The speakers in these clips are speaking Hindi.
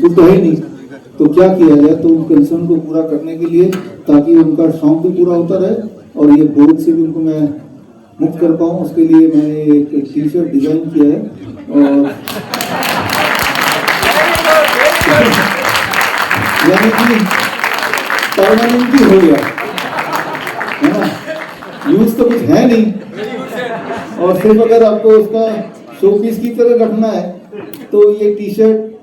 स्कूल तो है ही नहीं, तो क्या किया जाए। तो उन कंसर्न को पूरा करने के लिए, ताकि उनका शौक भी पूरा होता रहे और ये बोझ से भी उनको मैं मुक्त कर पाऊँ, उसके लिए मैंने एक टी शर्ट डिजाइन किया है। और यानी कि परमानेंटली हो गया है ना, यूज तो कुछ है नहीं, और सिर्फ अगर आपको उसका शो पीस की तरह रखना है तो ये टी शर्ट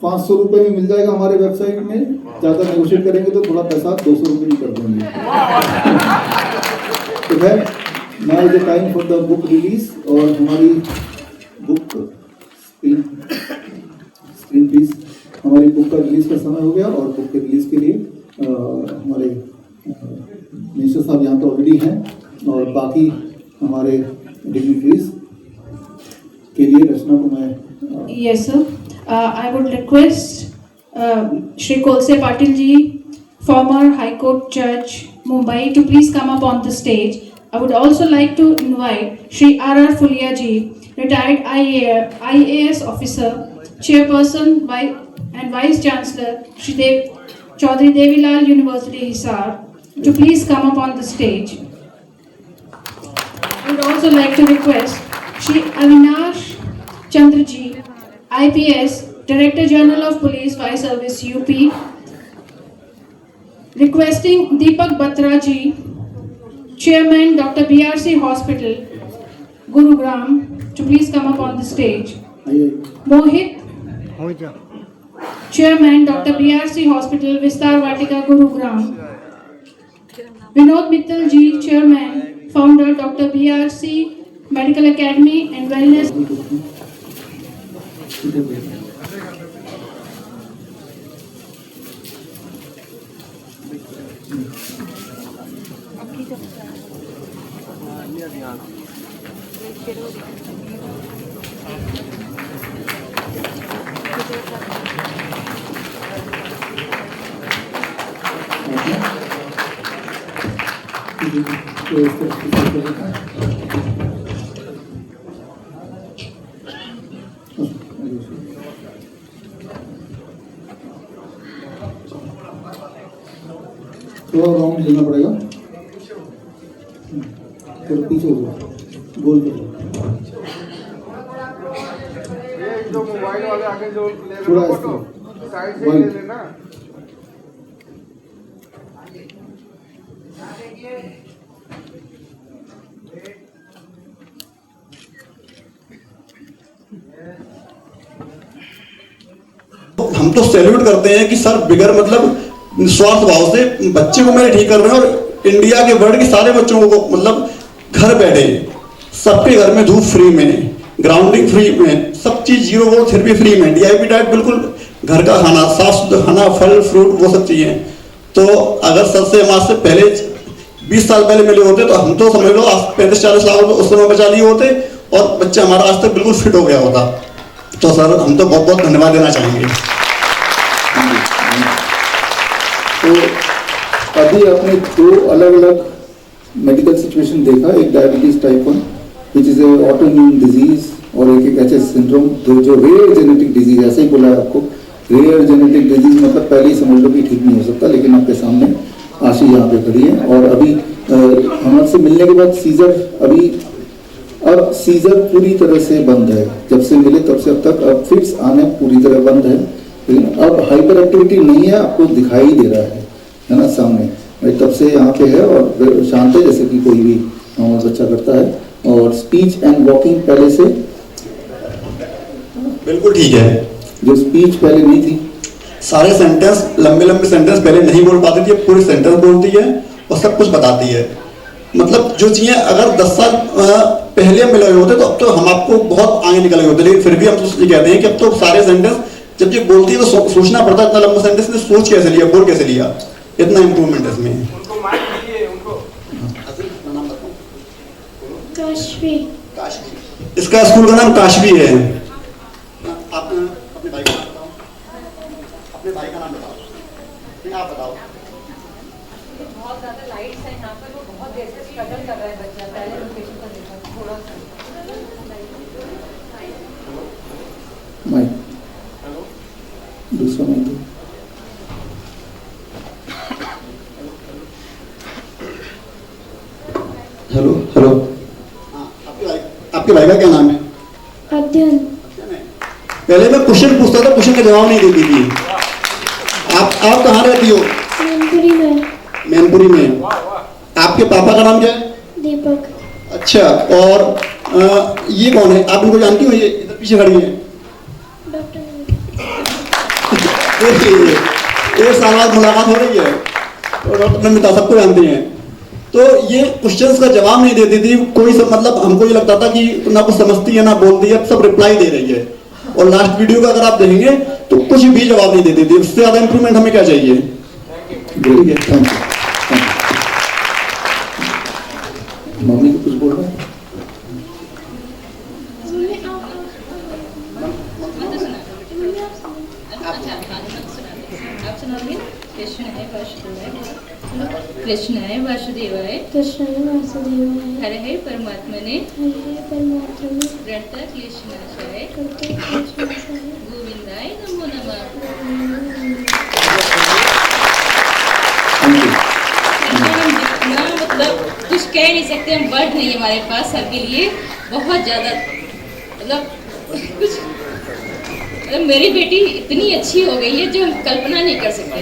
500 रुपए में मिल जाएगा हमारे वेबसाइट में। ज्यादा नेगोशिएट करेंगे तो थोड़ा पैसा 200 रुपए में कर देंगे। तो फिर now is the time for the book release, और हमारी बुक स्क्रीन प्लीज, हमारी बुक का रिलीज का समय हो गया। और बुक के रिलीज के लिए हमारे मिनिस्टर साहब यहाँ तो ऑलरेडी हैं, और बाकी हमारे डिग्निटरीज के लिए रचना को मैं Yes, sir. I would request Shri Kolse Patil ji, former High Court Judge, Mumbai, to please come up on the stage. I would also like to invite Shri R.R. Fulia ji, retired IAS officer, Chairperson and Vice Chancellor, Shri Chaudhary Devilal University, Hisar, to please come up on the stage. I would also like to request Shri Avinash Chandra ji, IPS, Director General of Police Fire Service UP, requesting Deepak Batra ji, Chairman Dr. BRC Hospital, Gurugram, to please come up on the stage. Mohit, Chairman Dr. BRC Hospital, Vistar Vatika, Gurugram. Vinod Mittal ji, Chairman, Founder Dr. BRC Medical Academy and Wellness. थोड़ा राउंड लेना पड़ेगा, फिर पीछे हो गोल कर जो मोबाइल वाले आगे जो ले रहे थोड़ा हैं फोटो साइड से ले लेना। हम तो सैल्यूट करते हैं कि सर बिगर मतलब स्वार्थ भाव से बच्चे को मेरे ठीक कर रहे हैं, और इंडिया के वर्ल्ड के सारे बच्चों को मतलब घर बैठे सबके घर में धूप फ्री में, ग्राउंडिंग फ्री में, सब चीज जीरो वोल्ट थेरेपी फ्री में, डीआईपी डाइट बिल्कुल घर का खाना, साफ सुथरा खाना, फल फ्रूट वो सब चीजें। तो अगर सर से हमारे से पहले 20 साल पहले मिले होते तो हम तो समझ लो 35-40 साल उस समय बचा लिए होते, और बच्चा हमारा आज तक बिल्कुल फिट हो गया होता। तो सर हम तो बहुत बहुत धन्यवाद देना चाहेंगे। तो अभी आपने दो अलग अलग मेडिकल सिचुएशन देखा, एक diabetes type 1 which is autoimmune disease, और एक एचएस सिंड्रोम जो रेयर जेनेटिक डिजीज, ऐसे ही बोला है आपको, रेयर जेनेटिक डिजीज मतलब पहले ही समझ लो कि ठीक नहीं हो सकता, लेकिन आपके सामने आशी यहाँ पे खड़ी है। और अभी हमसे मिलने के बाद सीजर, अभी अब सीजर पूरी तरह से बंद है, जब से मिले तब से अब तक, अब फिट्स आने पूरी तरह बंद है, लेकिन अब हाइपर एक्टिविटी नहीं है, आपको दिखाई दे रहा है ना सामने, तब से यहाँ पे है और शांत है जैसे कि कोई भी बच्चा करता है। और स्पीच एंड वॉकिंग पहले से बिल्कुल ठीक है, जो स्पीच पहले नहीं थी, सारे सेंटेंस लंबे लंबे सेंटेंस पहले नहीं बोल पाती थी, पूरी सेंटेंस बोलती है और सब कुछ बताती है। मतलब जो चीजें अगर 10 साल पहले मिले हुए होते तो अब तो हम आपको बहुत आगे निकल गए होते, लेकिन फिर भी हम तो ये कहते हैं कि अब तो सारे सेंटेंस जब ये बोलती है तो सोचना पड़ता है, इतना लंबा सेंटेंस ने सोच कैसे लिया, बोल कैसे लिया, इतना इम्प्रूवमेंट है इसमें। काशवी, इसका स्कूल का नाम काशवी है। आप अपने भाई का नाम बताओ, अपने भाई का नाम बताओ, नहीं आप बताओ। बहुत ज्यादा लाइट्स हैं यहाँ पर, वो बहुत देर से स्ट्रगल कर रहा है बच्चा, पहले लोकेशन पर देखा थोड़ा सा। दूसरा माइक दो। हेलो हेलो, आपके भाई का क्या नाम है? अध्ययन। पहले मैं क्वेश्चन पूछता था, क्वेश्चन का जवाब नहीं देती थी। आप कहाँ रहती हो? मैनपुरी में। मैनपुरी में। आपके पापा का नाम क्या है? दीपक। अच्छा, और ये कौन है? आप इनको जानती हो? ये इधर पीछे खड़ी है। डॉक्टर। एक साल बाद मुलाकात हो रही है और डॉक्टर नमिता सबको जानते हैं। तो ये क्वेश्चंस का जवाब नहीं देती थी कोई सब, मतलब हमको ये लगता था कि ना कुछ समझती है ना बोलती है, अब सब रिप्लाई दे रही है। और लास्ट वीडियो का अगर आप देखेंगे तो कुछ भी जवाब नहीं देती थी। उससे ज्यादा इंप्रूवमेंट हमें क्या चाहिए? ठीक है, थैंक यू। मम्मी को कुछ बोल रहे हैं? कृष्णाय वासुदेवाय कृष्णाय वासुदेवाय हरे हरे परमात्मने हरे परमात्मने प्रणता क्लेशनाशाय कृष्णाय गोविंदाय नमो नमः। Thank you. हम जितना मतलब कुछ कह नहीं सकते, हम वर्ड नहीं हमारे पास सबके लिए। बहुत ज़्यादा मतलब कुछ मतलब मेरी बेटी इतनी अच्छी हो गई है जो हम कल्पना नहीं कर सकते।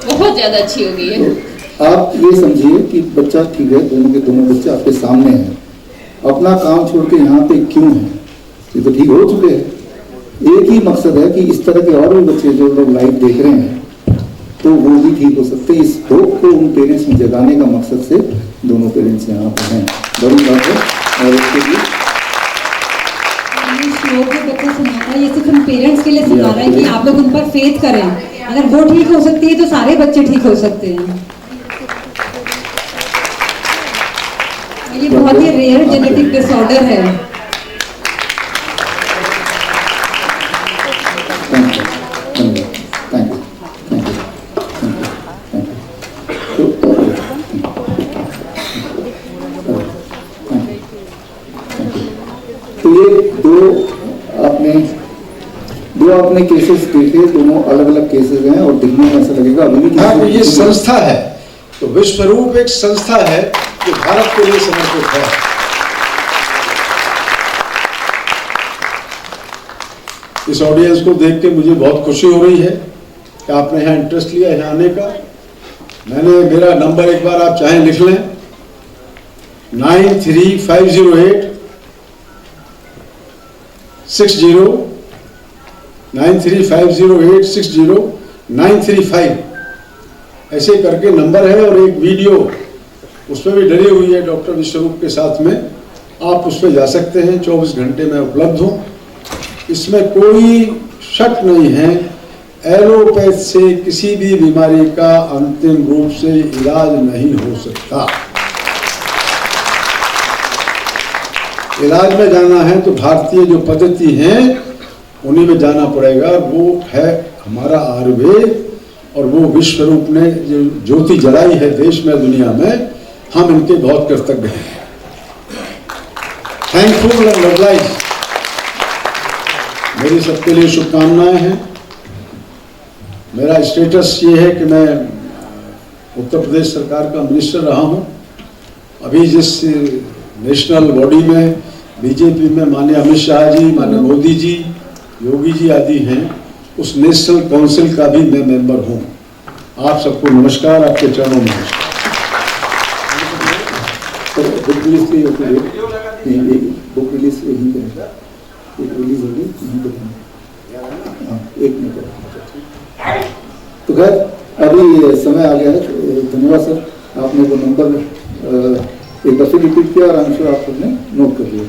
बहुत ज़्यादा अच्छी हो गई है। आप ये समझिए कि बच्चा ठीक है, दोनों के दोनों बच्चे आपके सामने हैं, अपना काम छोड़ के यहाँ पे क्यों हैं? ये तो ठीक हो चुके हैं। एक ही मकसद है कि इस तरह के और भी बच्चे जो लोग लाइव देख रहे हैं तो वो भी ठीक हो सकते हैं। इस होप को उन पेरेंट्स में जगाने का मकसद से दोनों पेरेंट्स यहाँ पर हैं। बड़ी बात है। और इसके लिए श्लोक जो बच्चा सुना रहा है, ये सिर्फ हम पेरेंट्स के लिए सुना रहा है कि आप लोग उन पर फेथ करें। अगर वो ठीक हो सकती है तो सारे बच्चे ठीक हो सकते हैं। ये बहुत ही रेयर जेनेटिक डिसऑर्डर है। Thank you, thank you, thank you, thank you, तो ये दो आपने केसेस देखे, दोनों अलग अलग केसेस हैं और दिखने में ऐसा लगेगा अभी भी हाँ, तो ये संस्था है, तो विश्वरूप एक संस्था है जो भारत के लिए समर्पित है। इस ऑडियंस को देख के मुझे बहुत खुशी हो रही है कि आपने यहाँ इंटरेस्ट लिया यहाँ आने का। मेरा नंबर एक बार आप चाहें लिख लें, 93508 60 93508 60 935 ऐसे करके नंबर है। और एक वीडियो उसमें भी डली हुई है डॉक्टर विश्वरूप के साथ में, आप उस पर जा सकते हैं। 24 घंटे में उपलब्ध हूँ। इसमें कोई शक नहीं है, एलोपैथ से किसी भी बीमारी का अंतिम रूप से इलाज नहीं हो सकता। इलाज में जाना है तो भारतीय जो पद्धति हैं उन्हीं में जाना पड़ेगा। वो है हमारा आयुर्वेद, और वो विश्वरूप ने जो ज्योति जलाई है देश में दुनिया में, हम इनके बहुत कृतज्ञ हैं। थैंकफुल एंड लवलाइज। मेरी सबके लिए शुभकामनाएं हैं। मेरा स्टेटस ये है कि मैं उत्तर प्रदेश सरकार का मिनिस्टर रहा हूँ। अभी जिस नेशनल बॉडी में बीजेपी में माननीय अमित शाह जी, माननीय मोदी जी, योगी जी आदि हैं, उस नेशनल काउंसिल का भी मैं मेंबर हूँ। आप सबको नमस्कार, आपके चरणों में नमस्कार। बुक रिलीज की बुक रिलीज यहीं करेंगे, एक रिलीज होगी यहीं करेंगे। हाँ, एक मिनट। तो खैर अभी समय आ गया है। धन्यवाद सर, आपने वो नंबर एक बार फिर रिपीट किया और आई एम श्योर आप सबने नोट कर लिया।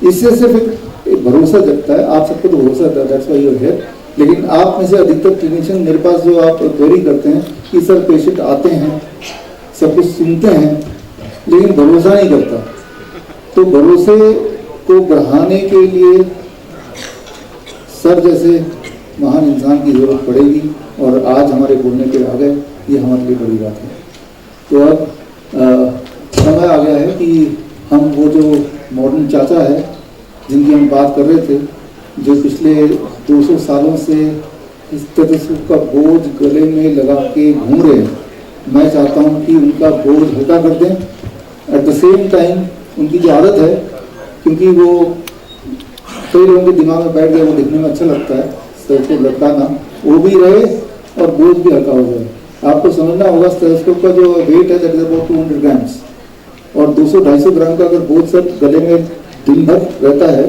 इससे सिर्फ एक भरोसा जगता है, आप सबको तो भरोसा था, that's why you are here. लेकिन आप में से अधिकतर क्लिनिशियन मेरे पास जो आप क्वेरी करते हैं कि सर पेशेंट आते हैं, सब कुछ सुनते हैं, लेकिन भरोसा नहीं करता। तो भरोसे को बढ़ाने के लिए सर जैसे महान इंसान की जरूरत पड़ेगी, और आज हमारे बोलने के आ गए, ये हमारे लिए बड़ी बात है। तो अब समय आ गया है कि हम वो जो मॉडर्न चाचा है जिनकी हम बात कर रहे थे, जो पिछले 200 सालों से इस स्टेथोस्कोप का बोझ गले में लगा के घूम रहे हैं, मैं चाहता हूँ कि उनका बोझ हल्का कर दें। एट द सेम टाइम उनकी जो आदत है, क्योंकि वो कई लोगों के दिमाग में बैठ गया, वो देखने में अच्छा लगता है स्टेथोस्कोप लटकाना, वो भी रहे और बोझ भी हल्का हो जाए। आपको समझना होगा स्टेथोस्कोप का जो वेट है दैट इज अबाउट 200 ग्राम्स, और 200-250 ग्राम का अगर बोझ सब गले में दिन भर रहता है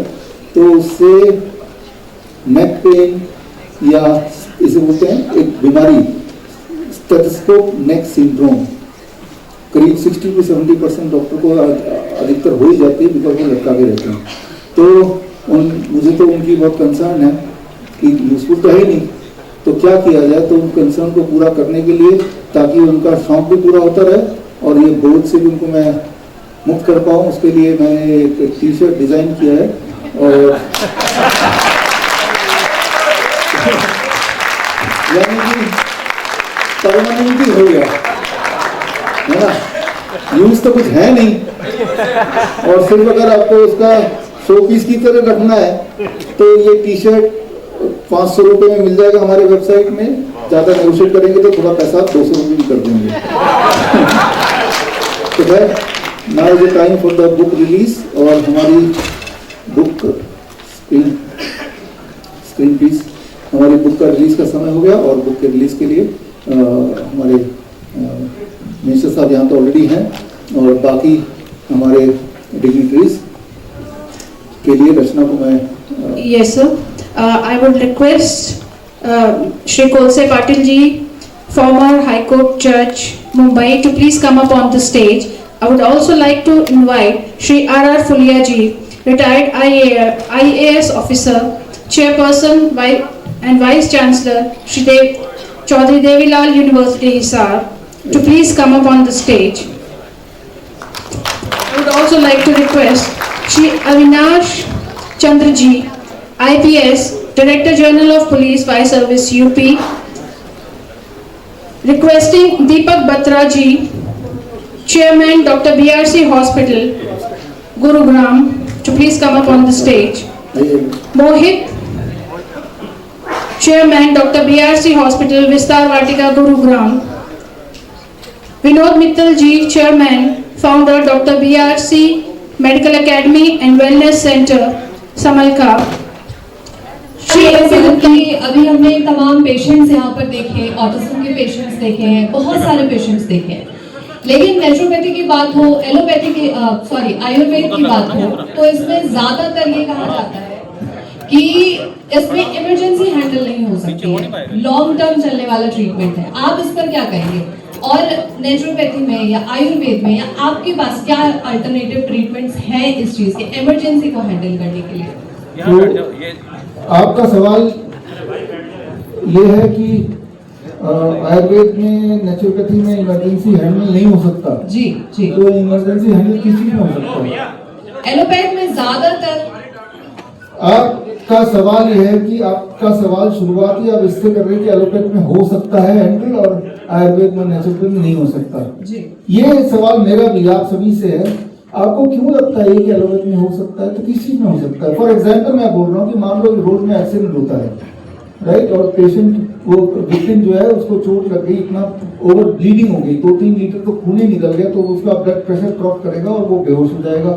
तो उससे नेक पेन या इसे बोलते हैं एक बीमारी स्टेथोस्कोप नेक सिंड्रोम, करीब 60 to 70% डॉक्टर को अधिकतर हो ही जाती है, बिकॉज वो लटका के रहते हैं। तो मुझे तो उनकी बहुत कंसर्न है कि यूजफुल तो है ही नहीं, तो क्या किया जाए तो उन कंसर्न को पूरा करने के लिए, ताकि उनका शौक भी पूरा होता रहे और ये बोझ से भी उनको मैं मुक्त कर पाऊँ, उसके लिए मैंने एक टी शर्ट डिज़ाइन किया है और यानी कि परमानेंट ही हो गया है ना, यूज तो कुछ है नहीं, और सिर्फ अगर आपको उसका शो पीस की तरह रखना है तो ये टी शर्ट 500 रुपये में मिल जाएगा हमारे वेबसाइट में। ज़्यादा नेगोशिएट करेंगे तो थोड़ा पैसा 200 रुपये भी कर देंगे। तो भाई now is the time for the book release, और हमारी बुक स्क्रीन प्लीज, हमारी बुक का रिलीज का समय हो गया, और बुक के रिलीज के लिए हमारे मिनिस्टर साहब यहाँ तो ऑलरेडी हैं, और बाकी हमारे डिग्निटरीज के लिए रचना को मैं Yes, sir. I would request Shri Kolse Patil ji, former High Court Judge, Mumbai, to please come up on the stage. I would also like to invite Shri R.R. Fulia ji, retired IAS officer, chairperson and vice chancellor, Shri Chaudhary Devilal University, Hisar, to please come up on the stage. I would also like to request Shri Avinash Chandra ji, IPS, Director General of Police Fire Service UP, requesting Deepak Batra ji, Chairman Dr. BRC Hospital, Gurugram, to please come up on the stage. Mohit, Chairman Dr. BRC Hospital, Vistar Vatika, Gurugram. Vinod Mittal ji, Chairman, Founder Dr. BRC Medical Academy and Wellness Center, Samalka. कि अभी हमने तमाम पेशेंट्स यहाँ पर देखे, ऑटिज्म के पेशेंट्स देखे हैं, बहुत सारे पेशेंट्स देखे हैं, लेकिन नेचुरोपैथी की बात हो, एलोपैथी की आयुर्वेद की बात हो, तो इसमें ज्यादातर ये कहा जाता है कि इसमें इमरजेंसी हैंडल नहीं हो सकती है, लॉन्ग टर्म चलने वाला ट्रीटमेंट है। आप इस पर क्या कहेंगे, और नेचुरोपैथी में या आयुर्वेद में या आपके पास क्या अल्टरनेटिव ट्रीटमेंट्स हैं इस चीज के इमरजेंसी को हैंडल करने के लिए? आपका सवाल ये है कि आयुर्वेद में, नेचुरोपैथी में इमरजेंसी हैंडल नहीं हो सकता। जी जी। तो इमरजेंसी हैंडल किस चीज में हो सकता है? एलोपैथ में ज्यादातर। आपका सवाल ये है कि आपका सवाल शुरुआती आप इससे कर रहे हैं कि एलोपैथ में हो सकता है हैंडल और आयुर्वेद में, नेचुरोपैथ में नहीं हो सकता जी। ये सवाल मेरा भी आप सभी से है। आपको क्यों लगता है कि एलोपैथ में हो सकता है, तो किस चीज में हो सकता है? फॉर एग्जाम्पल मैं बोल रहा हूँ कि मान लो रोड में एक्सीडेंट होता है, राइट, और पेशेंट, वो विक्टिम जो है उसको चोट लग गई, इतना ओवर ब्लीडिंग हो गई, 2-3 लीटर तो खून ही निकल गया, तो उसका ब्लड प्रेशर ड्रॉप करेगा और वो बेहोश हो जाएगा।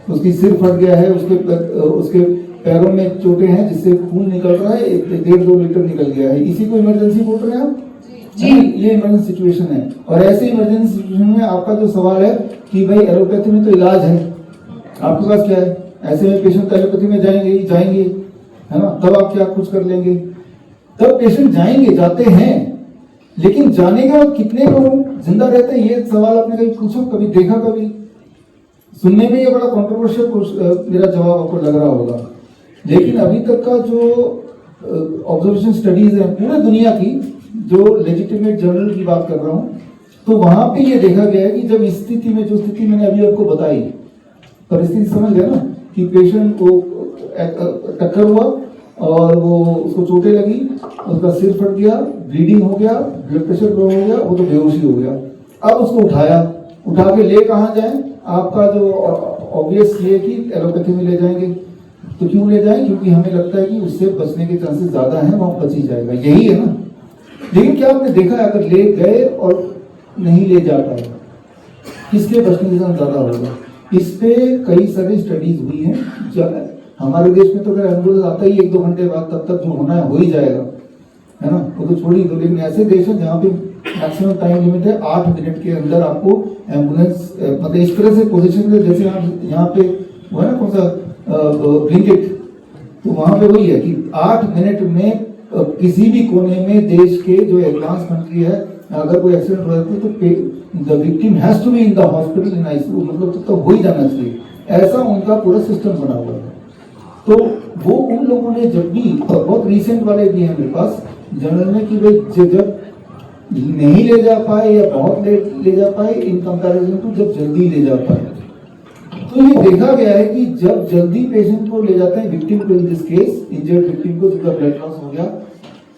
उसकी सिर फट गया है, उसके पैरों में चोटें हैं जिससे खून निकल रहा है, 1.5-2 लीटर निकल गया है, इसी को इमरजेंसी बोल रहे हैं आप जी। ये इमरजेंसी सिचुएशन है। और ऐसे इमरजेंसी सिचुएशन में आपका जो सवाल है कि भाई एलोपैथी में तो इलाज है, आपके पास क्या है? ऐसे में पेशेंट तो एलोपैथी में जाएंगे है ना, तब आप क्या कुछ कर लेंगे? तब पेशेंट जाते हैं, लेकिन जाने के बाद कितने लोग जिंदा रहते हैं, ये सवाल आपने कभी पूछा, कभी देखा? कभी सुनने में ये बड़ा कॉन्ट्रोवर्शियल मेरा जवाब आपको लग रहा होगा, लेकिन अभी तक का जो ऑब्जर्वेशन स्टडीज है पूरे दुनिया की, जो लेजिटिमेट जर्नल की बात कर रहा हूं, तो वहां पे ये देखा गया है कि जब इस स्थिति में, जो स्थिति मैंने अभी आपको बताई, परिस्थिति समझ गया ना, कि पेशेंट को टक्कर हुआ और वो उसको चोटें लगी, उसका सिर फट गया, ब्लीडिंग हो गया, ब्लड प्रेशर लो हो गया, वो तो बेहोशी हो गया। अब उसको उठा के ले कहाँ जाए? आपका जो ऑब्वियस ये कि एलोपैथी में ले जाएंगे, तो क्यों ले जाएं? क्योंकि हमें लगता है कि उससे बचने के चांसेस ज्यादा हैं, वहां बच ही जाएगा, यही है ना। लेकिन क्या आपने देखा है, अगर ले गए और नहीं ले जा पाए, किसके बचने के चांस ज्यादा होगा? इस पे कई सारी स्टडीज हुई हैं। हमारे देश में तो अगर एम्बुलेंस आता ही 1-2 घंटे बाद, तब तक जो होना है हो ही जाएगा, है ना, वो तो छोड़ ही दो। लेकिन ऐसे देश हैं जहाँ पे मैक्सिमम टाइम लिमिट है 8 मिनट के अंदर आपको एम्बुलेंस, मतलब इस तरह से पोजीशन में, जैसे आप यहाँ पे वो है ना कौन सा ब्लिंकिट, तो वहां पे वही है कि 8 मिनट में किसी भी कोने में देश के जो एडवांस कंट्री है, अगर कोई एक्सीडेंट हो जाता है तो the victim has to be in the hospital in ICU, मतलब तो हो ही जाना चाहिए। ऐसा उनका पूरा सिस्टम बना हुआ है। तो वो उन लोगों ने जब भी, और बहुत रिसेंट वाले भी हैं मेरे पास जनरल में, कि वे जब नहीं ले जा पाए या बहुत लेट ले जा पाए इन कंपैरिजन टू जब जल्दी ले जा पाए, तो ये देखा गया है कि जब जल्दी पेशेंट को ले जाते हैं, विक्टिम को, in this case injured victim को, जिनका ब्लड लॉस हो गया,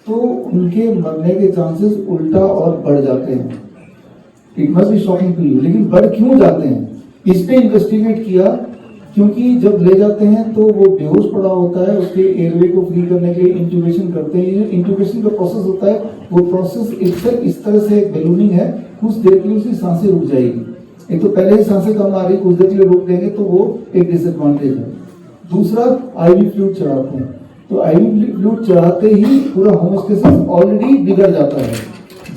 तो उनके मरने के चांसेस उल्टा और बढ़ जाते हैं। It must be shocking to you, लेकिन बढ़ क्यों जाते हैं? इस पे इन्वेस्टिगेट किया, क्योंकि जब ले जाते हैं तो वो बेहोश पड़ा होता है, उसके एयरवे को फ्री करने के लिए इंट्यूबेशन करते हैं। ये इंट्यूबेशन का प्रोसेस होता है, वो प्रोसेस इस तरह से एक बैलूनिंग है, कुछ देर के लिए उसकी सांसें रुक जाएगी। एक तो पहले ही सांसें कम आ रही, कुछ देर के लिए रोक देंगे तो वो एक डिसएडवांटेज है। दूसरा, आईवी फ्लूइड चढ़ाते हैं, तो आईवी फ्लूइड चढ़ाते ही पूरा होमोस्टेसिस ऑलरेडी बिगड़ जाता है।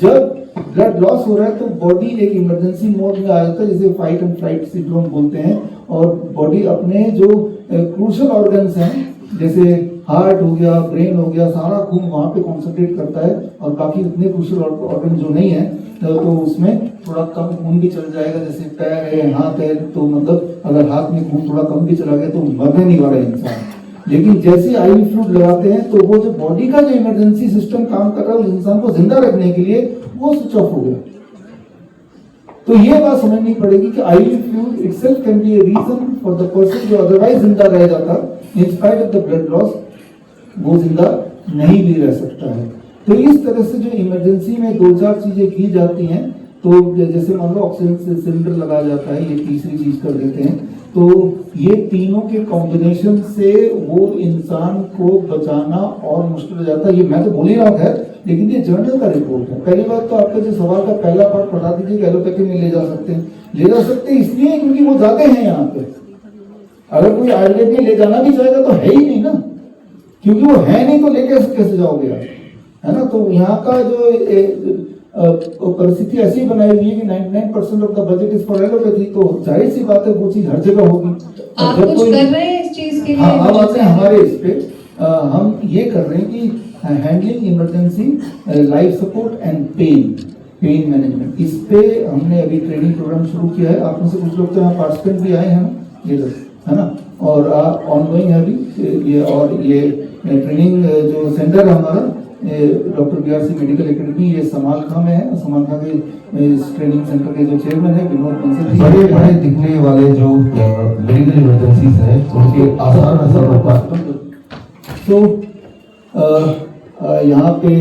जब ब्लड लॉस हो रहा है तो बॉडी एक इमरजेंसी मोड में आ जाता है, जिसे फाइट एंड फ्लाइट सिंड्रोम बोलते हैं, और बॉडी अपने जो क्रूशियल ऑर्गन्स हैं, जैसे हार्ट हो गया, ब्रेन हो गया, सारा खून वहां पे कॉन्सेंट्रेट करता है, और बाकी उतने क्रूशियल ऑर्गन जो नहीं है तो उसमें थोड़ा कम खून भी चल जाएगा। जैसे पैर है, हाथ है, तो मतलब अगर हाथ में खून थोड़ा कम भी चला गया तो मरने नहीं वाला इंसान। लेकिन जैसे आईवी फ्लूइड लगाते हैं तो वो जो बॉडी का जो इमरजेंसी सिस्टम काम कर रहा है उस इंसान को जिंदा रखने के लिए, वो स्विच ऑफ हो गया। तो ये बात समझनी पड़ेगी कि IV fluid itself can be a reason for the person जो अदरवाइज जिंदा रह जाता, in spite of the blood loss, वो जिंदा नहीं भी रह सकता है। तो इस तरह से जो इमरजेंसी में 2-4 चीजें की जाती हैं, तो जैसे मान लो ऑक्सीजन सिलेंडर लगाया जाता है, ये तीसरी चीज कर देते हैं, तो ये तीनों के कॉम्बिनेशन से वो इंसान को बचाना और मुश्किल हो जाता है। ये मैं तो बोल ही रहा हूँ, लेकिन ये जर्नल का रिपोर्ट है। पहली बात तो आपका जो सवाल का पहला पार्ट पढ़ा दीजिए कि एलोपैथी में ले जा सकते हैं। ले जा सकते हैं इसलिए क्योंकि वो ज्यादा हैं यहाँ पे। अगर कोई आयुर्वेद में ले जाना भी चाहेगा तो है ही नहीं ना, क्योंकि वो है नहीं तो लेके कैसे जाओगे आप, है ना। तो यहाँ का जो परिस्थिति ऐसी बनाई हुई है कि 99% of the budget is for allopathy, तो जाहिर सी बात है वो चीज हर जगह होगी। आप कुछ कर रहे हैं इस चीज के लिए? हाँ, अब आते हैं हमारे इस पे। हम ये कर रहे हैं कि handling emergency life support and pain management, इस पे हमने अभी ट्रेनिंग प्रोग्राम शुरू किया है। आप में से कुछ लोग तो यहाँ पार्टिसिपेंट भी आए हैं, ये लोग, है ना, और ऑनगोइंग है अभी ये। और ये ट्रेनिंग जो सेंटर है हमारा डॉक्टर बीआरसी मेडिकल एकेडमी, ये समाल खां में है। समाल खां के इस ट्रेनिंग सेंटर के जो चेयरमैन है विनोद बंसल। बड़े बड़े दिखने वाले जो मेडिकल इमरजेंसीज हैं उनके आसान असर होता है। तो यहाँ पे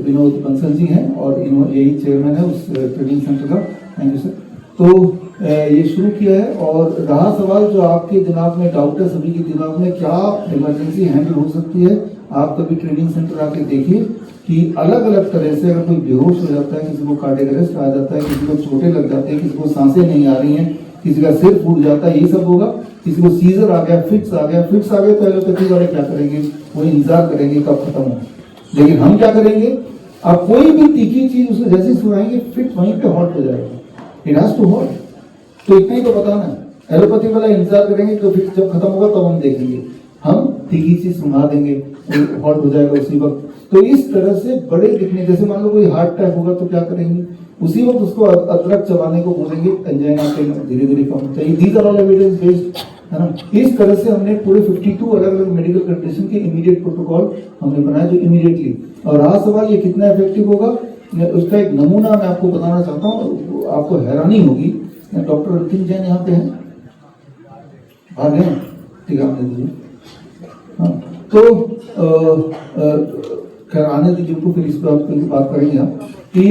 विनोद बंसल जी हैं और यही चेयरमैन है उस ट्रेनिंग सेंटर का। Thank you sir. तो ये शुरू किया है, और रहा सवाल जो आपके दिमाग में डाउट है, सभी के दिमाग में, क्या इमरजेंसी हैंडल हो सकती है, आप कभी ट्रेनिंग सेंटर आके देखिए कि अलग अलग तरह से अगर कोई बेहोश हो जाता है, किसी को कार्डियक अरेस्ट आ जाता है, किसी को चोटें लग जाती है, किसी को सांसें नहीं आ रही हैं, किसी का सिर फूट जाता है, ये सब होगा। किसी को सीजर आ गया, फिक्स आ गया तो एलोपैथी वाले क्या करेंगे, वो इंतजार करेंगे कब खत्म हो। लेकिन हम क्या करेंगे, आप कोई भी तीखी चीज उसे जैसे सुनाएंगे फिट वहीं पे हॉल्ट हो जाएगा, इट हैज टू हॉल्ट। तो इतना ही तो बताना है। एलोपैथी वाला इंतजार करेंगे तो फिर जब खत्म होगा तब हम देखेंगे, हम तीखी चीज सुना देंगे, हॉल्ट हो जाएगा उसी वक्त। तो इस तरह से बड़े दिखने, जैसे मान लो कोई हार्ट अटैक होगा तो क्या करेंगे, उसी वक्त उसको अदरक चबाने को बोलेंगे, एंजाइना पेन धीरे धीरे कम चाहिए। These are all evidence based, है ना। इस तरह से हमने पूरे 52 अलग अलग मेडिकल कंडीशन के इमीडिएट प्रोटोकॉल हमने बनाया जो इमीडिएटली। और रहा सवाल ये कितना इफेक्टिव होगा, उसका एक नमूना मैं आपको बताना चाहता हूँ, आपको हैरानी होगी। डॉक्टर अंतिम जैन यहाँ पे हैं, भाग हैं, ठीक है, आप दे दीजिए। हाँ, तो खैर आने दीजिए उनको, फिर इस पर बात करेंगे आप कि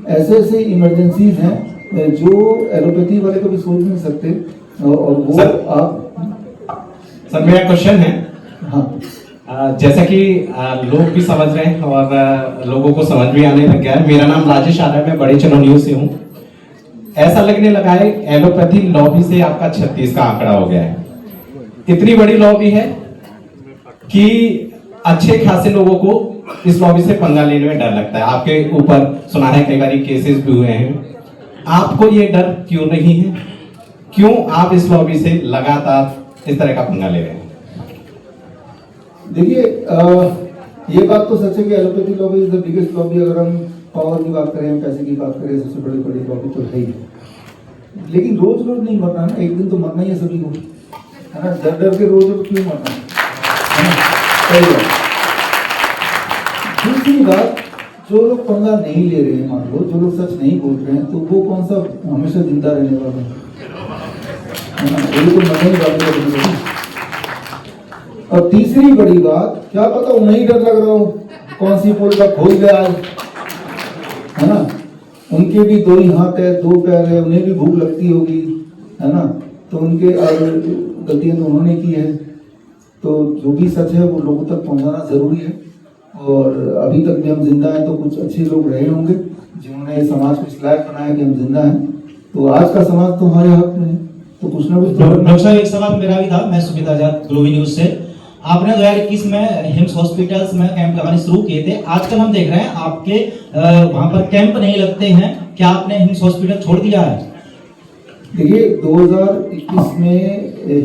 ऐसे ऐसे इमरजेंसीज हैं जो एलोपैथी वाले कभी सोच नहीं सकते, और वो सर मेरा क्वेश्चन है, हाँ जैसा कि लोग भी समझ रहे हैं और लोगों को समझ भी आने लग गया है। मेरा नाम राजेश आ रहा है, मैं बड़े चलो न्यूज से हूँ। ऐसा लगने लगा है एलोपैथी लॉबी से आपका 36 का आंकड़ा हो गया है। इतनी बड़ी लॉबी है कि अच्छे खासे लोगों को इस लॉबी से पंगा लेने में डर लगता है। आपके ऊपर सुना है कई बार केसेस भी हुए हैं, आपको ये डर क्यों नहीं है? क्यों आप इस लॉबी से लगातार इस तरह का पंगा ले रहे हैं? देखिए, ये बात तो सच है कि allopathy lobby is the biggest lobby. अगर हम पावर की बात करें, पैसे की बात करें, सबसे बड़ी लॉबी तो है ही। लेकिन रोज रोज नहीं मरना ना, एक दिन तो मरना ही है सभी को, है ना। डर डर के रोज रोज क्यों मरना है ना, सही बात। दूसरी बात, जो लोग पंगा नहीं ले रहे हैं, मान लो जो लोग सच नहीं बोल रहे हैं, तो वो कौन सा हमेशा जिंदा रहने वाला है ना, वो तो मरने ही वाले हैं। और तीसरी बड़ी बात, क्या पता उन्हें ही डर लग रहा हो, कौन सी पोल का खोल गया आज, है ना। उनके भी दो ही हाथ है, दो पैर है, उन्हें भी भूख लगती होगी, है ना। तो उनके गलतियां तो उन्होंने की है। तो जो भी सच है वो लोगों तक पहुंचाना जरूरी है। और अभी तक भी हम जिंदा हैं तो कुछ अच्छे लोग रहे होंगे जिन्होंने समाज को इस लायक बनाया कि हम जिंदा हैं। तो आज का समाज तो हमारे हक में है, तो कुछ ना कुछ। डॉक्टर साहब, एक सवाल मेरा भी था। मैं सुमित आजाद, ग्लोबी न्यूज से। आपने 2021 में हिम्स हॉस्पिटल्स में कैंप लगाने शुरू किए थे। आजकल हम देख रहे हैं आपके वहां पर कैंप नहीं लगते हैं, क्या आपने हिम्स हॉस्पिटल छोड़ दिया है? देखिए, 2021 में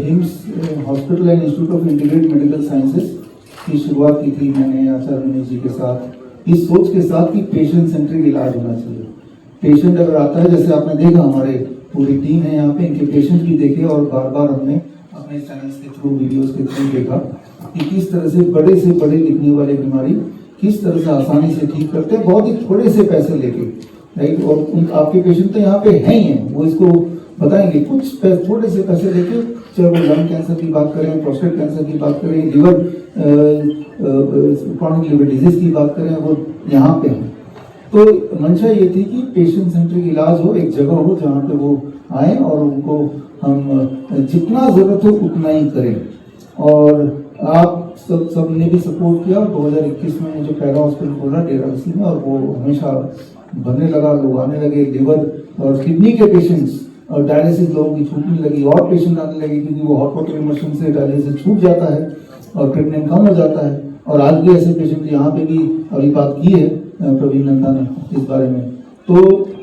hymns hospital and institute of integrated medical sciences की शुरुआत की थी मैंने आचार्य रमेश जी के साथ, इस सोच के साथ कि पेशेंट सेंट्रिक इलाज होना चाहिए। पेशेंट अगर आता है, जैसे आपने देखा हमारे पूरी टीम है यहाँ पे, इनके पेशेंट भी देखे और बार बार हमने अपने चैनल्स के थ्रू, वीडियोस के थ्रू देखा कि किस तरह से बड़े लिखने वाली बीमारी किस तरह से आसानी से ठीक करते हैं, बहुत ही थोड़े से पैसे लेके, राइट। और आपके पेशेंट तो यहाँ पे हैं ही हैं, वो इसको बताएंगे। कुछ थोड़े से पैसे लेके, चाहे वो लंग कैंसर की बात करें, प्रोस्टेट कैंसर की बात करें, लिवर क्रॉनिक लिवर डिजीज की बात करें, वो यहाँ पे हैं। तो मंशा ये थी कि पेशेंट सेंट्रिक इलाज हो, एक जगह हो जहाँ पे वो आए और उनको हम जितना जरूरत हो उतना ही करें। और आप सबने भी सपोर्ट किया। 2021 में जो पैरा हॉस्पिटल खोला डेराबस्सी में, और वो हमेशा भरने लगा, लोग आने लगे। लिवर और किडनी के पेशेंट्स और डायलिसिस लोगों की छूटने लगी, और पेशेंट आने लगे, क्योंकि वो हॉट वाटर मशीन से डायलिसिस छूट जाता है और ट्रीटमेंट कम हो जाता है। और आज भी ऐसे पेशेंट यहाँ पे भी अभी बात की है प्रवीण नंदा ने इस बारे में, तो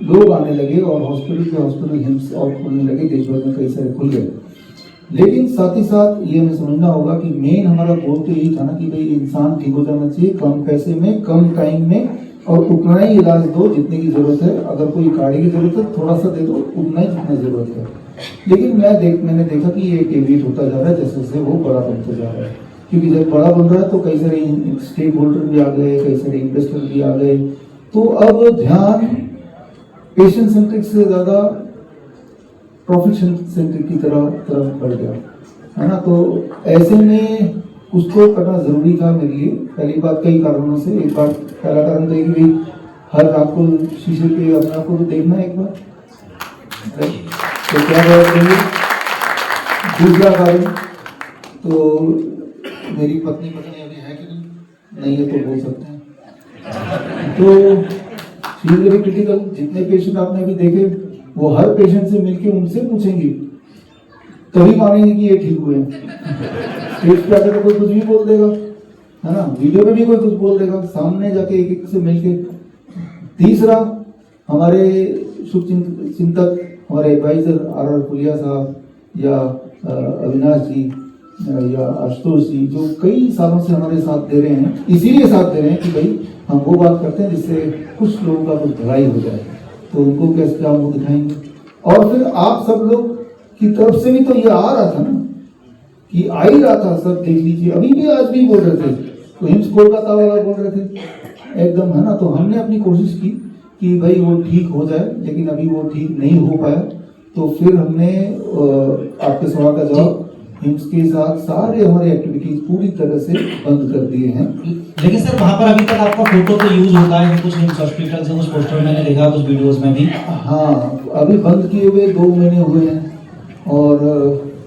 लोग आने लगे और हॉस्पिटल हिम्स और खुलने लगे, देश भर में कई सारे खुल गए। लेकिन साथ ही साथ ये हमें समझना होगा कि मेन हमारा गोल तो यही था ना कि भाई इंसान ठीक हो जाना चाहिए, कम पैसे में, कम टाइम में, और उतना ही इलाज दो जितने की जरूरत है। अगर कोई गाड़ी की जरूरत है थोड़ा सा दे दो, उतना ही जितना जरूरत है। लेकिन मैंने देखा कि ये डेविएट होता जा रहा है, जैसे जैसे वो बड़ा बनता जा रहा है। क्योंकि जब बड़ा बन रहा है तो कई सारे स्टेक होल्डर भी आ गए, कई सारे इन्वेस्टर भी आ गए। तो अब ध्यान पेशेंट सेंट्रिक से ज्यादा प्रॉफिट सेंट्रिक की तरफ बढ़ गया, है ना। तो ऐसे में उसको करना जरूरी था मेरे लिए। पहली बात कई कारणों से, एक बार पहला कारण तो ये कि भाई हर रात को शीशे पे अपने आप को तो देखना है एक बार, तो क्या बात है। दूसरा कारण तो मेरी पत्नी अभी है कि नहीं है तो बोल सकते हैं। तो शी इज वेरी क्रिटिकल। जितने पेशेंट आपने अभी देखे, वो हर पेशेंट से मिलके उनसे पूछेंगी, तभी मानेंगे कि ये ठीक हुए। स्टेज पे आकर तो कोई कुछ भी बोल देगा, है ना, वीडियो में भी कोई कुछ बोल देगा, सामने जाके एक एक से मिलके। तीसरा, हमारे शुभ चिंतक, हमारे एडवाइजर आर पुलिया साहब या अविनाश जी या आशुतोष जी, जो कई सालों से हमारे साथ दे रहे हैं, इसीलिए साथ दे रहे हैं कि भाई हम वो बात करते हैं जिससे कुछ लोगों का कुछ भलाई हो जाए। तो उनको कैसे क्या वो दिखाएंगे। और फिर आप सब लोग की तरफ से भी तो ये आ रहा था ना, कि आ ही रहा था, सब देख लीजिए। अभी भी आज भी बोल रहे थे, तो हिम्स कोलकाता वाला बोल रहे थे एकदम, है ना। तो हमने अपनी कोशिश की कि भाई वो ठीक हो जाए, लेकिन अभी वो ठीक नहीं हो पाया। तो फिर हमने आपके सवाल का जवाब, हिम्स के साथ सारे हमारे एक्टिविटीज पूरी तरह से बंद कर दिए हैं। लेकिन सर वहाँ पर अभी तक आपका फोटो तो यूज होता है कुछ हिम्स हॉस्पिटल से, कुछ पोस्टर मैंने देखा, कुछ वीडियोस में भी। हाँ, अभी बंद किए हुए 2 महीने हुए हैं। और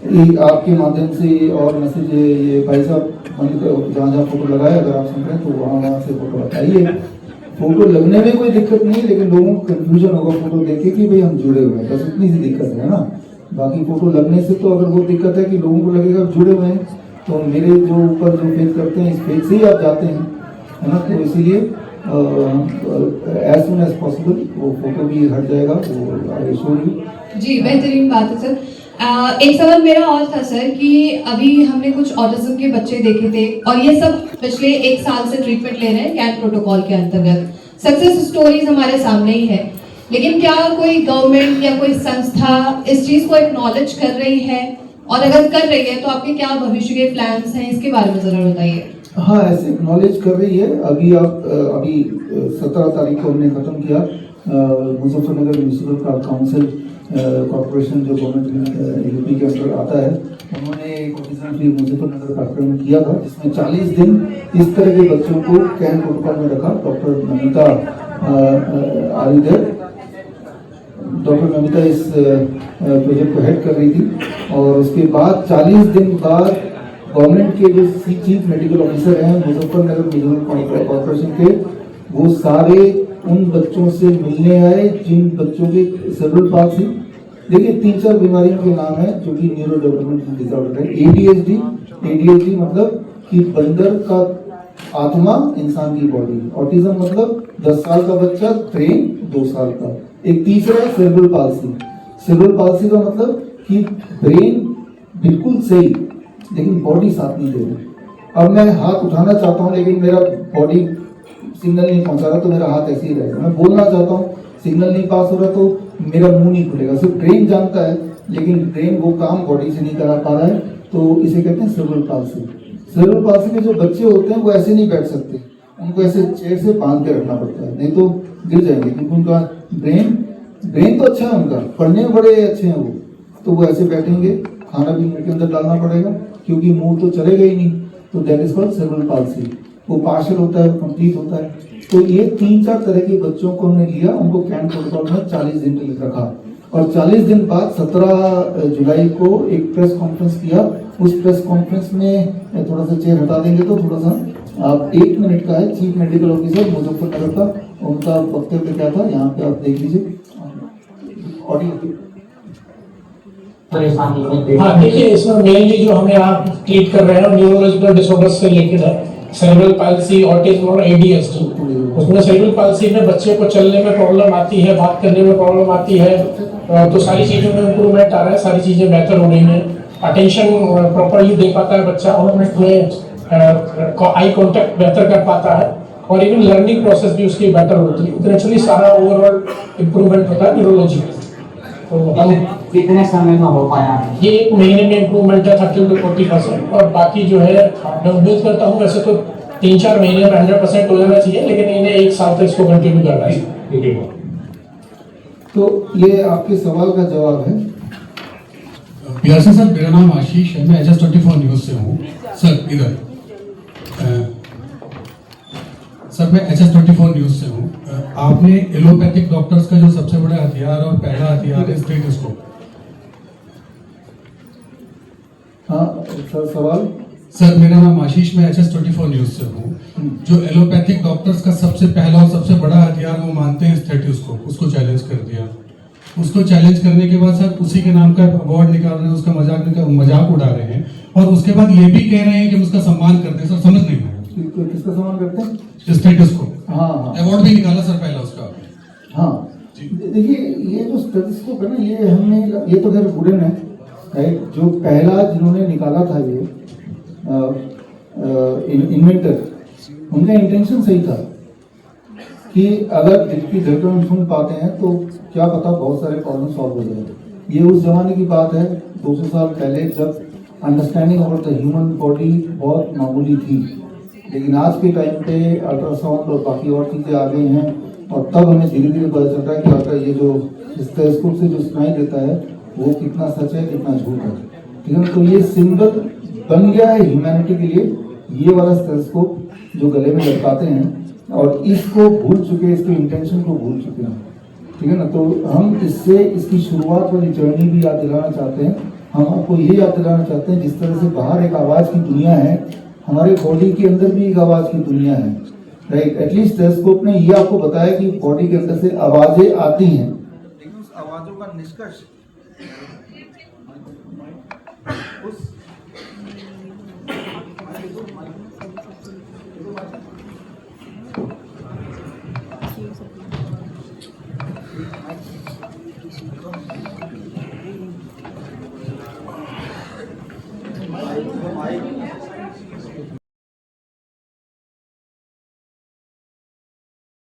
ये आपके माध्यम से और मैसेज ये भाई साहब जहाँ जहाँ फोटो लगाए, अगर आप सुन रहे हैं तो वहाँ से फोटो हटाइए। फोटो लगने में कोई दिक्कत नहीं, लेकिन लोगों को कंफ्यूजन होगा फोटो देख के कि भाई हम जुड़े हुए हैं, बस इतनी सी दिक्कत है ना। बाकी फोटो लगने से तो अगर वो दिक्कत है कि लोगों को लगेगा जुड़े हुए हैं, तो मेरे जो ऊपर जो फेथ करते हैं इस फेथ से ही आप जाते हैं, है ना। तो इसीलिए एज सुन एज पॉसिबल वो फोटो भी हट जाएगा, वो आई एश्योर यू। जी, बेहतरीन बात है सर। एक सवाल मेरा और था सर कि अभी हमने कुछ ऑटिज्म के बच्चे देखे थे और ये सब पिछले 1 साल से ट्रीटमेंट ले रहे हैं कैट प्रोटोकॉल के अंतर्गत। सक्सेस स्टोरीज हमारे सामने ही है, लेकिन क्या कोई गवर्नमेंट या कोई संस्था इस चीज को एक्नॉलेज कर रही है, और अगर कर रही है तो आपके क्या भविष्य के प्लान्स हैं, इसके बारे में जरा बताइए। हाँ, ऐसे एक्नॉलेज कर रही है। अभी 17 तारीख को हमने खत्म किया मुजफ्फरनगर म्यूनिसिपल काउंसिल कॉर्पोरेशन जो गवर्नमेंट यूपी के अंदर आता है, उन्होंने एक ऑटिज्म फ्री मुजफ्फरनगर कार्यक्रम किया था, जिसमें 40 दिन इस तरह के बच्चों को कैंप प्रोटोकॉल में रखा। डॉक्टर नमिता इस प्रोजेक्ट को हेड कर रही थी, और उसके बाद 40 दिन बाद गवर्नमेंट के जो चीफ मेडिकल ऑफिसर हैं मुजफ्फरनगर म्यूनिसिपल कॉर्पोरेशन के, वो सारे उन बच्चों से मिलने आए जिन बच्चों के सेरेब्रल पाल्सी, देखिए 3-4 बीमारियों के नाम है जो कि न्यूरो डेवलपमेंटल डिसऑर्डर है। एडीएचडी मतलब कि बंदर का आत्मा इंसान की बॉडी, ऑटिज्म मतलब 10 साल का बच्चा, ब्रेन 2 साल का। एक तीसरा है सेरेब्रल पाल्सी। सेरेब्रल पाल्सी का मतलब कि ब्रेन बिल्कुल सही लेकिन बॉडी साथ नहीं दे रही। अब मैं हाथ उठाना चाहता हूँ लेकिन मेरा बॉडी सिग्नल नहीं पहुंचा रहा, तो मेरा हाथ ऐसे ही रहेगा। मैं बोलना चाहता हूँ, सिग्नल नहीं पास हो रहा तो मेरा मुंह नहीं खुलेगा। सिर्फ ब्रेन जानता है लेकिन ब्रेन वो काम बॉडी से नहीं करा पा रहा है, तो इसे कहते हैं सेरेब्रल पाल्सी। सेरेब्रल पाल्सी के जो बच्चे होते हैं वो ऐसे नहीं बैठ सकते, उनको ऐसे चेयर से बांध के रखना पड़ता है, नहीं तो गिर जाएंगे, क्योंकि उनका ब्रेन तो अच्छा है, उनका पढ़ने में बड़े अच्छे हैं वो, तो वो ऐसे बैठेंगे, खाना भी मुंह के अंदर डालना पड़ेगा क्योंकि मुंह तो चलेगा ही नहीं। तो that is called cerebral palsy. वो पार्शियल होता है, कंप्लीट होता है। तो ये 3-4 तरह के बच्चों को हमने लिया, उनको कैंप प्रोटोकॉल में 40 दिन के लिए रखा, और 40 दिन बाद 17 जुलाई को एक प्रेस कॉन्फ्रेंस किया। उस प्रेस कॉन्फ्रेंस में थोड़ा सा चेयर हटा देंगे तो थोड़ा सा आप 1 मिनट का है। चीफ मेडिकल ऑफिसर मुजफ्फरनगर का, उनका वक्तव्य क्या था यहाँ पे आप देख लीजिए। हाँ, देखिए इसमें मेनली जो हमें आप ट्रीट कर रहे हैं न्यूरोलॉजिकल डिसऑर्डर्स से रिलेटेड है, सेरेब्रल पाल्सी, ऑटिज्म और एडीएचडी। उसमें सेरेब्रल पाल्सी में बच्चे को चलने में प्रॉब्लम आती है, बात करने में प्रॉब्लम आती है, तो सारी चीजों में इम्प्रूवमेंट आ रहा है, सारी चीजें बेहतर हो रही हैं। अटेंशन प्रॉपरली दे पाता है बच्चा, ऑर्नामेंट में आई कॉन्टेक्ट बेहतर कर पाता है, और इवन लर्निंग प्रोसेस भी उसकी बेटर होती है। ग्रेजुअली सारा ओवरऑल इम्प्रूवमेंट होता है न्यूरोलॉजी में। तो हम कितने समय में हो पाया? ये 1 महीने में इम्प्रूवमेंट है 30 to 40%, और बाकी जो है मैं उम्मीद करता हूँ वैसे तो 3-4 महीने में 100% हो जाना चाहिए, लेकिन इन्हें 1 साल तक इसको कंटिन्यू करना है। तो ये आपके सवाल का जवाब है। पियासी सर, मेरा नाम आशीष है, मैं HS24 न्यूज से हूँ। सर इधर सर मैं HS24 न्यूज से हूँ। आपने एलोपैथिक डॉक्टर्स का जो सबसे बड़ा हथियार और पहला हथियार है स्टेथोस्कोप। हाँ सर, सवाल। सर मेरा नाम आशीष, मैं HS24 न्यूज से हूँ। जो एलोपैथिक डॉक्टर्स का सबसे पहला और सबसे बड़ा हथियार वो मानते हैं स्टेथोस्कोप, उसको चैलेंज कर दिया। उसको चैलेंज करने के बाद सर उसी के नाम का अवार्ड निकाल रहे हैं, उसका मजाक उड़ा रहे हैं, और उसके बाद ये भी कह रहे हैं कि हम उसका सम्मान करते हैं। सर समझ नहीं आया किसका सम्मान करते हैं? स्टेथोस्कोप। हाँ, अवार्ड भी निकाला सर पहला उसका। हाँ देखिए, ये जो स्टेथोस्कोप है ना, ये हमने, ये तो खैर वुडन है, राइट। जो पहला जिन्होंने निकाला था ये इन्वेंटर, उनका इंटेंशन सही था कि अगर दिल की धड़कन सुन पाते हैं तो क्या पता बहुत सारे प्रॉब्लम सॉल्व हो जाए। ये उस जमाने की बात है 200 साल पहले, जब understanding about the human body बहुत मामूली थी। लेकिन आज के टाइम पे अल्ट्रासाउंड और बाकी और चीजें आ गई हैं, और तब हमें धीरे धीरे पता चल रहा है कि अल्ट्रा ये जो स्टेथोस्कोप से जो सुनाई देता है वो कितना सच है कितना झूठ है, ठीक है। तो ये सिंबल बन गया है ह्यूमैनिटी के लिए, ये वाला स्टेथोस्कोप जो गले में लटकाते हैं, और इसको भूल चुके, इसके इंटेंशन को भूल चुके हैं, ठीक है ना। तो हम इससे इसकी शुरुआत वाली जर्नी भी याद दिलाना चाहते हैं। हम आपको ये याद दिलाना चाहते हैं, जिस तरह से बाहर एक आवाज की दुनिया है, हमारे बॉडी के अंदर भी एक आवाज की दुनिया है, राइट। एटलीस्ट स्टेथोस्कोप ने ये आपको बताया कि बॉडी के अंदर से आवाजें आती हैं, लेकिन उस आवाजों का निष्कर्ष माइक